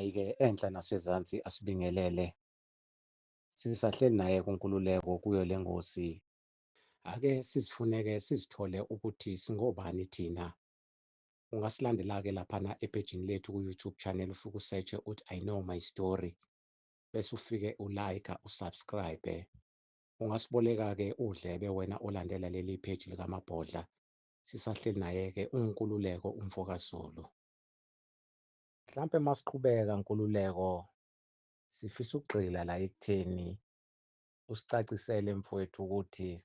Hhayi-ke enhla nasezansi asibingelele. Sisahleli naye kuNkululeko kuyo le ngosi. Ake sizifuneke sizithole ukuthi singobani thina. Ungasilandela-ke laphana epejini lethu ku-YouTube channel, ufike usearch-e uthi I Know My Story. Bese ufike ulayikha, usubscribe. Ungasiboleka-ke udlebe wena olandela leli page likaMabhodla. Sisahleli naye-ke uNkululeko uMfokaZulu. Mhlampe masiqhubeka Nkululeko, sifisa ukugxila la ekutheni usicacisele mfowethu ukuthi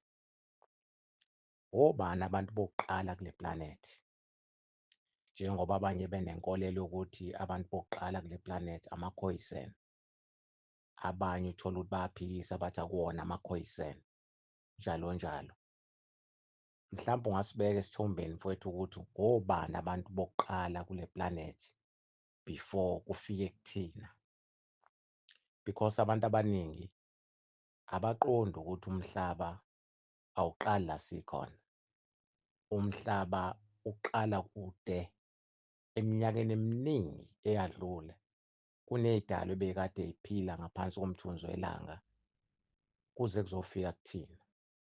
obani abantu bokuqala kule planet. Njengoba abanye benenkolelo ukuthi abantu bokuqala kule planet ama-Khoisan. Abanye uthola ukuthi bayaphikisa bathi akuwona ama-Khoisan, njalo njalo. Mhlawumbe ungasibeka esithombeni mfowethu ukuthi obani abantu bokuqala kule planet before kufike kuthina. Because abantu abaningi abaqondi ukuthi umhlaba awuqali la sikhona. Umhlaba uqala kude eminyakeni eminingi eyadlule. Kuney'dalwa ebekade y'phila ngaphansi komthunzi welanga kuze kuzofika kuthina.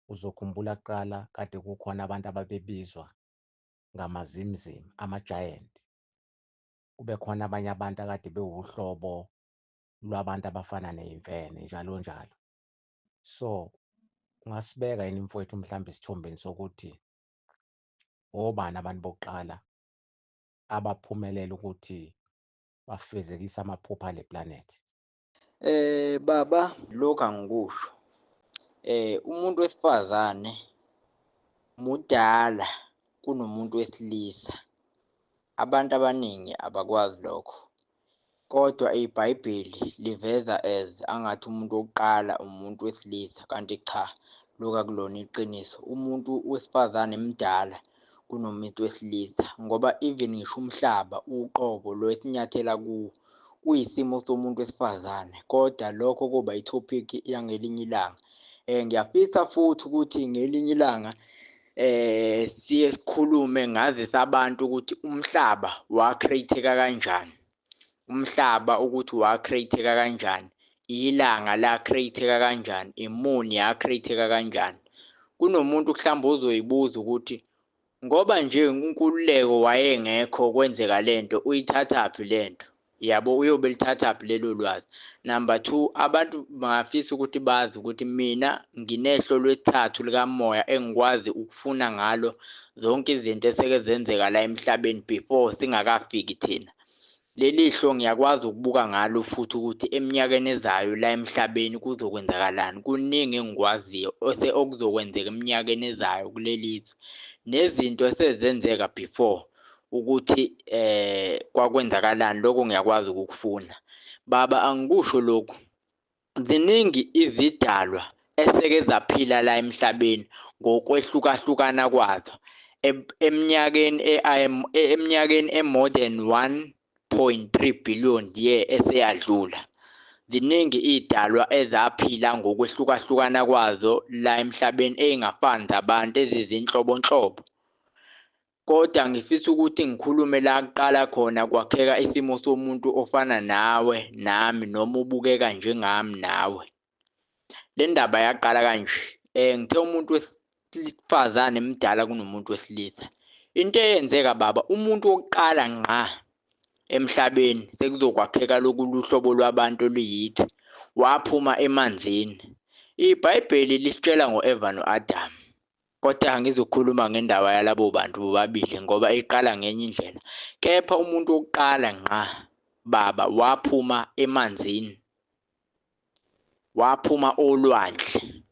Uzokhumbula kuqala kade kukhona abantu ababebizwa ngamazimzim, ama-giant. Kube khona abanye abantu akade bewuhlobo lwabantu abafana ney'mfene, njalo njalo. So, ungasibeka yini mfowethu mhlawumbe esithombeni sokuthi obani abantu bokuqala abaphumelela ukuthi bafezekise amaphupho ale planet? Baba, lokhu angikusho. Umuntu wesifazane mudala kunomuntu wesilisa. Abantu abaningi abakwazi lokho. Kodwa iBhayibheli liveza as angathi umuntu wokuqala umuntu wesilisa, kanti cha, lokhu akulona iqiniso. Umuntu wesifazane mdala kunomuntu wesilisa, ngoba even ngisho umhlaba uqobo lo esinyathela kuwo uyisimo somuntu wesifazane. Kodwa lokho kuba i-topic yangelinye ilanga. Ngiyafisa futhi ukuthi ngelinye ilanga siye sikhulume ngazise abantu ukuthi umhlaba wa-create-eka kanjani. Umhlaba ukuthi wa-create-eka kanjani, ilanga la-create-eka kanjani, imuni ya-create-eka kanjani. Kunomuntu mhlawumbe ozoyibuza ukuthi ngoba nje uNkululeko wayengekho kwenzeka lento, uyithathaphi lento? Yabo, uyobe lithathaphi lelo lwazi. Number 2, abantu bangafisa ukuthi bazi ukuthi mina nginehlo lwesithathu likamoya engikwazi ukufuna ngalo zonke izinto eseke zenzeka la emhlabeni before singakafiki thina. Leli hlo ngiyakwazi ukubuka ngalo futhi ukuthi eminyakeni ezayo la emhlabeni kuzokwenzakalani. Kuningi engikwaziyo okuzokwenzeka eminyakeni ezayo kuleli zwe. Nezinto esezenzeka before ukuthi kwakwenzakalani, lokho ngiyakwazi ukukufuna. Baba, angikusho lokhu. Ziningi izidalwa eseke zaphila la emhlabeni ngokwehlukahlukana kwazo. Eminyakeni e-more than 1.3 billion year eseyadlula. Ziningi iy'dalwa ezaphila ngokwehlukahlukana kwazo la emhlabeni ey'ngafani zabantu ezizinhlobonhlobo. Kodwa ngifisa ukuthi ngikhulume la kuqala khona kwakheka isimo somuntu ofana nawe nami, noma ubukeka njengami nawe. Le ndaba yaqala kanje. Ngithe umuntu wesifazane mdala kunomuntu wesilisa. Into eyenzeka baba, umuntu wokuqala ngqa emhlabeni sekuzokwakheka lokhu luhlobo lwabantu oluyithi waphuma emanzini. IBhayibheli lisitshela ngo-Eva no-Adam. Kodwa angizukhuluma ngendaba yalabo bantu bobabili ngoba iqala ngenye indlela. Kepha umuntu wokuqala ngqa baba waphuma emanzini, waphuma olwandle.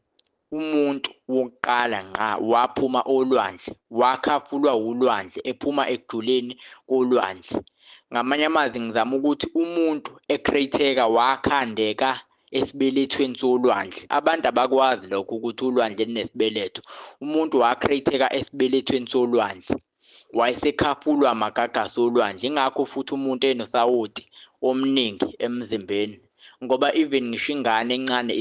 Umuntu wokuqala ngqa waphuma olwandle, wakhafulwa ulwandle, ephuma ekujuleni kolwandle. Ngamanye amazwi ngizama ukuthi umuntu e-create-eka wakhandeka esibelethweni solwandle. Abantu abakwazi lokho ukuthi ulwandle linesibeletho. Umuntu wa-create-eka esibelethweni solwandle, wayesekhafulwa amagagasi olwandle. Ingakho futhi umuntu enosawoti omningi emzimbeni, ngoba even ngisho ingane encane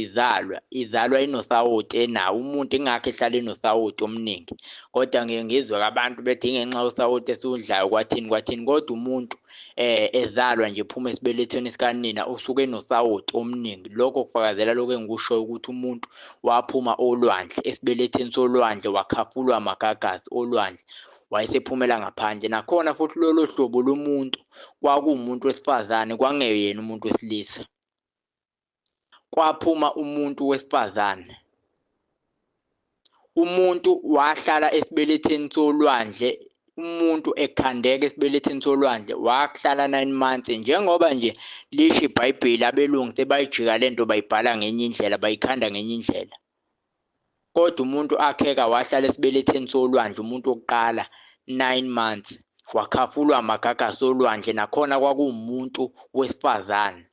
izalwa inosawoti enawo umuntu ingakho ehlala enosawoti omningi. Kodwa ngeke ngizwe abantu bethi ngenxa yosawoti esiwudlayo kwathini, kodwa umuntu ezalwa nje ephuma esibelethweni sikanina usuke enosawoti omningi. Lokho kufakazela lokho engikushoyo ukuthi umuntu waphuma olwandle, esibelethweni solwandle, wakhafulwa amagagasi olwandle, wayesephumela ngaphandle. Nakhona futhi lolo hlobo lomuntu kwakuwumuntu wesifazane, kwangeyena umuntu wesilisa, kwaphuma umuntu wesifazane. Umuntu wahlala esibelethweni solwandle, umuntu ekhandeka esibelethweni solwandle wahlala 9 months. Njengoba nje lisho iBhayibheli, abelungu sebayijika lento bayibhala ngenye indlela, bayikhanda ngenye indlela, kodwa umuntu akheka wahlala esibelethweni solwandle, umuntu wokuqala 9 months, wakhafulwa amagagasi olwandle. Nakhona kwakuwumuntu wesifazane.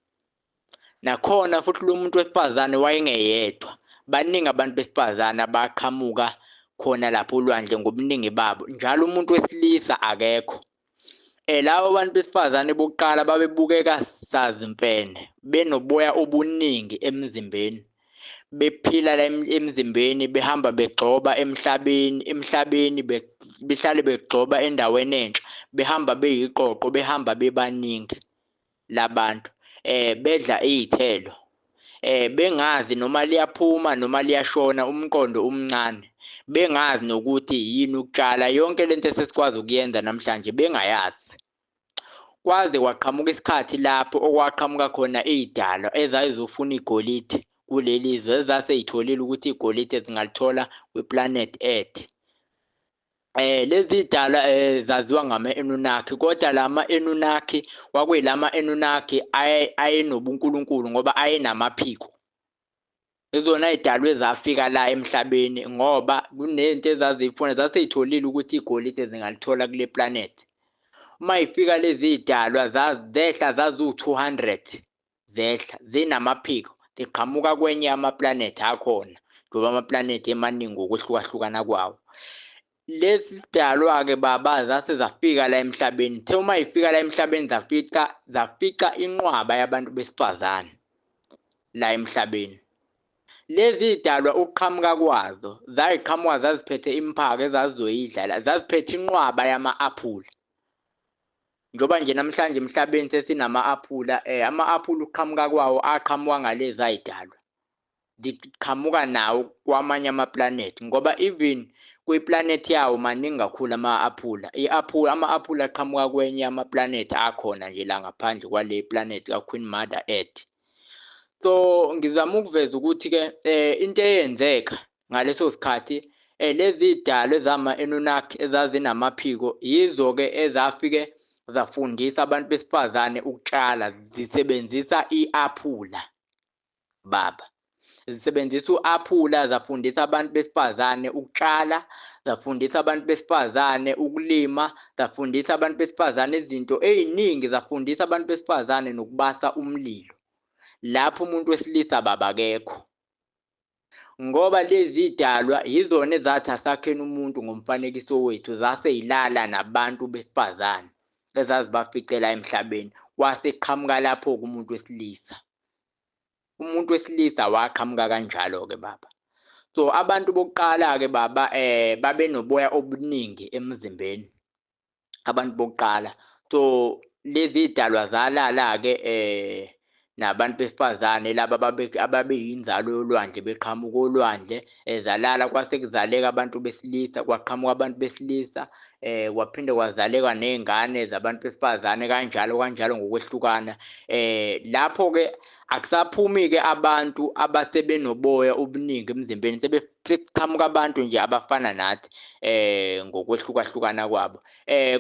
Nakhona futhi lo muntu wesifazane wayengeyedwa, baningi abantu besifazane abaqhamuka khona lapho olwandle ngobuningi babo, njalo umuntu wesilisa akekho. Labo bantu besifazane bokuqala babebukeka sazimfene, benoboya obuningi emzimbeni, bephila la emzimbeni, behamba begxoba emhlabeni behlale begxoba endaweni entsha, behamba beyiqoqo, behamba bebaningi labantu, bedla izithelo, bengazi noma liyaphuma noma liyashona, umqondo umncane, bengazi nokuthi yini ukutshala. Yonke lento esesikwazi ukuyenza namhlanje bengayazi. Kwaze kwaqhamuka isikhathi lapho okwaqhamuka khona izidalwa ezayizofuna igolide kuleli zwe, ezaseyitholile ukuthi igolide zingalithola kwiplanet Earth. Lezi zidalwa zaziwa ngama-Anunnaki, kodwa lama-Anunnaki kwakuyilama-Anunnaki ayenobunkulunkulu ngoba ayenamaphiko. Izona izidalwa ezafika la emhlabeni ngoba kunento ezazifuna, zaseyitholile ukuthi igolide zingalithola kule planet. Uma ifika lezi zidalwa zehla zaziwu-200, zehla zinamaphiko, ziqhamuka kwenye amaplanethi akhona, njengoba amaplanethi emaningi ngokwehlukahlukana kwawo. Lezi zidalwa-ke baba zase zafika la emhlabeni. Uma ifika la emhlabeni zafica inqwaba yabantu besifazane la emhlabeni. Lezi zidalwa ukuqhamuka kwazo zayiqhamuka zaziphethe imphako ezazizoyidla, zaziphethe inqwaba yama-aphula. Njengoba nje namhlanje emhlabeni sesinama-aphula, ama-aphula ukuqhamuka kwawo aqhamuka ngalezi zidalwa, ziqhamuka nawo kwamanye amaplanethi, ngoba even kwiplanethi yawo maningi kakhulu ama-aphula. Ama-aphula aqhamuka kwenye amaplanethi akhona nje la ngaphandle kwale planet kaQueen Mother Earth. So ngizama ukuveza ukuthi-ke into eyenzeka ngaleso sikhathi, lezi zidalwa ezama-Anunnaki ezazinamaphiko yizo-ke ezafike zafundisa abantu besifazane ukutshala, zisebenzisa i-aphula baba. Zisebenzisa u-aphula, zafundisa abantu besifazane ukutshala, zafundisa abantu besifazane ukulima, zafundisa abantu besifazane izinto ey'ningi, zafundisa abantu besifazane nokubasa umlilo lapho umuntu wesilisa baba akekho. Ngoba lezi zidalwa yizona ezathi asakheni umuntu ngomfanekiso wethu, zaseyilala nabantu besifazane ezazibaficela emhlabeni. Kwase qhamuka lapho-ke umuntu wesilisa. Umuntu wesilisa waqhamuka kanjalo-ke baba. So abantu bokuqala-ke baba babenoboya obuningi emzimbeni, abantu bokuqala. So lezi zidalwa zalala-ke nabantu besifazane laba ababeyinzalo yolwandle, beqhamuka olwandle, zalala. Kwase kuzaleka abantu besilisa, kwaqhamuka abantu besilisa, kwaphinde kwazaleka ney'ngane zabantu besifazane, kanjalo ngokwehlukana. Lapho-ke akusaphumi-ke abantu abasebenoboya obuningi emzimbeni, sekuqhamuka abantu nje abafana nathi ngokwehlukahlukana kwabo.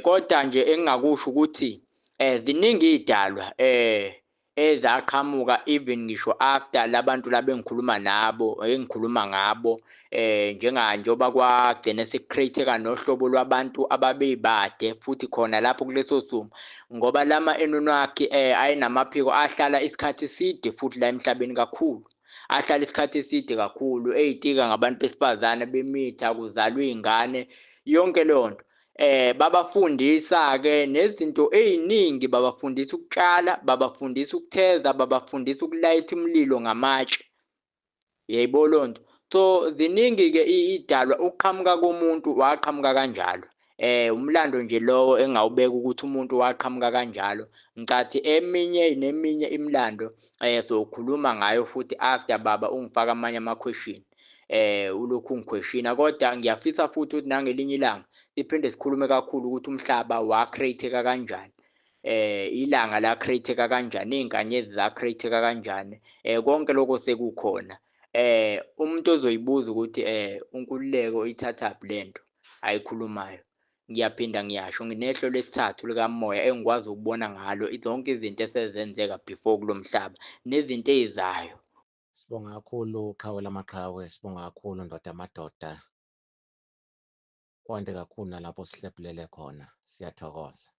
Kodwa nje engingakusho ukuthi ziningi izidalwa ezaqhamuka even ngisho after labantu laba engikhuluma ngabo, njengoba kwagcine sekucreate-eka nohlobo lwabantu ababebade futhi khona lapho kuleso sumo, ngoba lama-Anunnaki ayenamaphiko, ahlala isikhathi eside futhi la emhlabeni kakhulu, ahlala isikhathi eside kakhulu, ey'tika ngabantu besifazane, bemitha, kuzalwa iy'ngane, yonke leyo nto. babafundisa-ke nezinto ey'ningi, babafundisa ukutshala, babafundisa ukutheza, babafundisa ukulayitha umlilo ngamatshe. Yayibo leyo nto. So ziningi-ke iy'dalwa, ukuqhamuka komuntu waqhamuka kanjalo. Umlando nje lowo engawubeka ukuthi umuntu waqhamuka kanjalo. Ngicathi eminye neminye imilando sokhuluma ngayo futhi after baba ungifaka amanye ama-question. Ulokhu ungiquestiona, kodwa ngiyafisa futhi ukuthi nangelinye ilanga siphinde sikhulume kakhulu ukuthi umhlaba wa-create-eka kanjani. Ilanga la-create-eka kanjani, iy'nkanyezi za-create-eka kanjani. Konke lokho sekukhona. Umuntu ozoyibuza ukuthi unkululeko ithathaphi lento ayikhulumayo. Ngiyaphinda ngiyasho nginehlo lesithathu likamoya engikwazi ukubona ngalo zonke izinto esezenzeka before kulo mhlaba nezinto ey'zayo. Sibonga kakhulu Qhawe Lamaqhawe, sibonga kakhulu Ndoda Madoda. Kwande kakhulu nalapho sihlephulele khona. Siyathokoza.